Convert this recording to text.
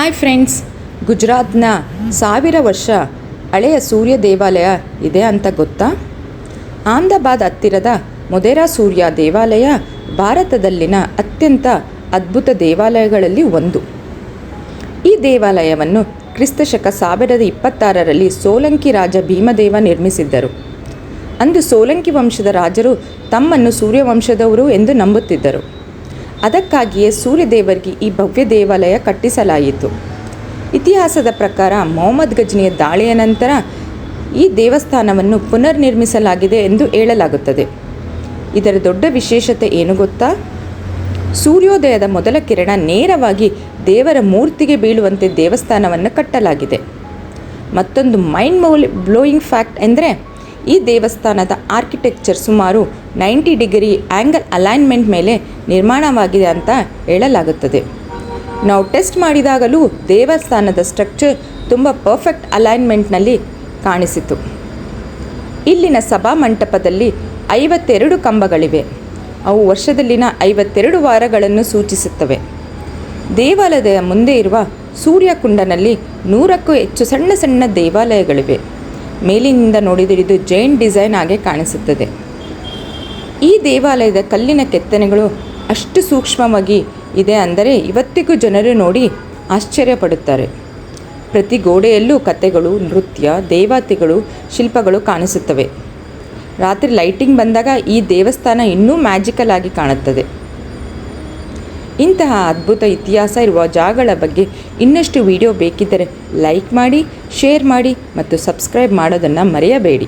Hi friends, ಗುಜರಾತ್ನ 1000 ವರ್ಷ ಹಳೆಯ ಸೂರ್ಯ ದೇವಾಲಯ ಇದೆ ಅಂತ ಗೊತ್ತಾ? ಅಹಮದಾಬಾದ್ ಹತ್ತಿರದ ಮೊಧೇರಾ ಸೂರ್ಯ ದೇವಾಲಯ ಭಾರತದಲ್ಲಿನ ಅತ್ಯಂತ ಅದ್ಭುತ ದೇವಾಲಯಗಳಲ್ಲಿ ಒಂದು. ಈ ದೇವಾಲಯವನ್ನು ಕ್ರಿಸ್ತಶಕ 1026ರಲ್ಲಿ ಸೋಲಂಕಿ ರಾಜ ಭೀಮದೇವ ನಿರ್ಮಿಸಿದ್ದರು. ಅಂದು ಸೋಲಂಕಿ ವಂಶದ ರಾಜರು ತಮ್ಮನ್ನು ಸೂರ್ಯವಂಶದವರು ಎಂದು ನಂಬುತ್ತಿದ್ದರು. ಅದಕ್ಕಾಗಿಯೇ ಸೂರ್ಯದೇವರಿಗೆ ಈ ಭವ್ಯ ದೇವಾಲಯ ಕಟ್ಟಿಸಲಾಯಿತು. ಇತಿಹಾಸದ ಪ್ರಕಾರ ಮೊಹಮ್ಮದ್ ಗಜ್ನಿಯ ದಾಳಿಯ ನಂತರ ಈ ದೇವಸ್ಥಾನವನ್ನು ಪುನರ್ ನಿರ್ಮಿಸಲಾಗಿದೆ ಎಂದು ಹೇಳಲಾಗುತ್ತದೆ. ಇದರ ದೊಡ್ಡ ವಿಶೇಷತೆ ಏನು ಗೊತ್ತಾ? ಸೂರ್ಯೋದಯದ ಮೊದಲ ಕಿರಣ ನೇರವಾಗಿ ದೇವರ ಮೂರ್ತಿಗೆ ಬೀಳುವಂತೆ ದೇವಸ್ಥಾನವನ್ನು ಕಟ್ಟಲಾಗಿದೆ. ಮತ್ತೊಂದು ಮೈಂಡ್ ಬ್ಲೋಯಿಂಗ್ ಫ್ಯಾಕ್ಟ್ ಎಂದರೆ ಈ ದೇವಸ್ಥಾನದ ಆರ್ಕಿಟೆಕ್ಚರ್ ಸುಮಾರು 90 ಡಿಗ್ರಿ ಆ್ಯಂಗಲ್ ಅಲೈನ್ಮೆಂಟ್ ಮೇಲೆ ನಿರ್ಮಾಣವಾಗಿದೆ ಅಂತ ಹೇಳಲಾಗುತ್ತದೆ. ನಾವು ಟೆಸ್ಟ್ ಮಾಡಿದಾಗಲೂ ದೇವಸ್ಥಾನದ ಸ್ಟ್ರಕ್ಚರ್ ತುಂಬ ಪರ್ಫೆಕ್ಟ್ ಅಲೈನ್ಮೆಂಟ್ನಲ್ಲಿ ಕಾಣಿಸಿತು. ಇಲ್ಲಿನ ಸಭಾಮಂಟಪದಲ್ಲಿ 52 ಕಂಬಗಳಿವೆ. ಅವು ವರ್ಷದಲ್ಲಿನ 52 ವಾರಗಳನ್ನು ಸೂಚಿಸುತ್ತವೆ. ದೇವಾಲಯದ ಮುಂದೆ ಇರುವ ಸೂರ್ಯಕುಂಡನಲ್ಲಿ 100ಕ್ಕೂ ಹೆಚ್ಚು ಸಣ್ಣ ಸಣ್ಣ ದೇವಾಲಯಗಳಿವೆ. ಮೇಲಿನಿಂದ ನೋಡಿದರೆ ಇದು ಜೈನ್ ಡಿಸೈನ್ ಆಗಿ ಕಾಣಿಸುತ್ತದೆ. ಈ ದೇವಾಲಯದ ಕಲ್ಲಿನ ಕೆತ್ತನೆಗಳು ಅಷ್ಟು ಸೂಕ್ಷ್ಮವಾಗಿ ಇದೆ ಅಂದರೆ ಇವತ್ತಿಗೂ ಜನರು ನೋಡಿ ಆಶ್ಚರ್ಯಪಡುತ್ತಾರೆ. ಪ್ರತಿ ಗೋಡೆಯಲ್ಲೂ ಕಥೆಗಳು, ನೃತ್ಯ, ದೇವತೆಗಳು, ಶಿಲ್ಪಗಳು ಕಾಣಿಸುತ್ತವೆ. ರಾತ್ರಿ ಲೈಟಿಂಗ್ ಬಂದಾಗ ಈ ದೇವಸ್ಥಾನ ಇನ್ನೂ ಮ್ಯಾಜಿಕಲ್ ಆಗಿ ಕಾಣುತ್ತದೆ. ಇಂತಹ ಅದ್ಭುತ ಇತಿಹಾಸ ಇರುವ ಜಾಗಗಳ ಬಗ್ಗೆ ಇನ್ನಷ್ಟು ವಿಡಿಯೋ ಬೇಕಿದ್ದರೆ ಲೈಕ್ ಮಾಡಿ, ಶೇರ್ ಮಾಡಿ ಮತ್ತು ಸಬ್ಸ್ಕ್ರೈಬ್ ಮಾಡೋದನ್ನು ಮರೆಯಬೇಡಿ.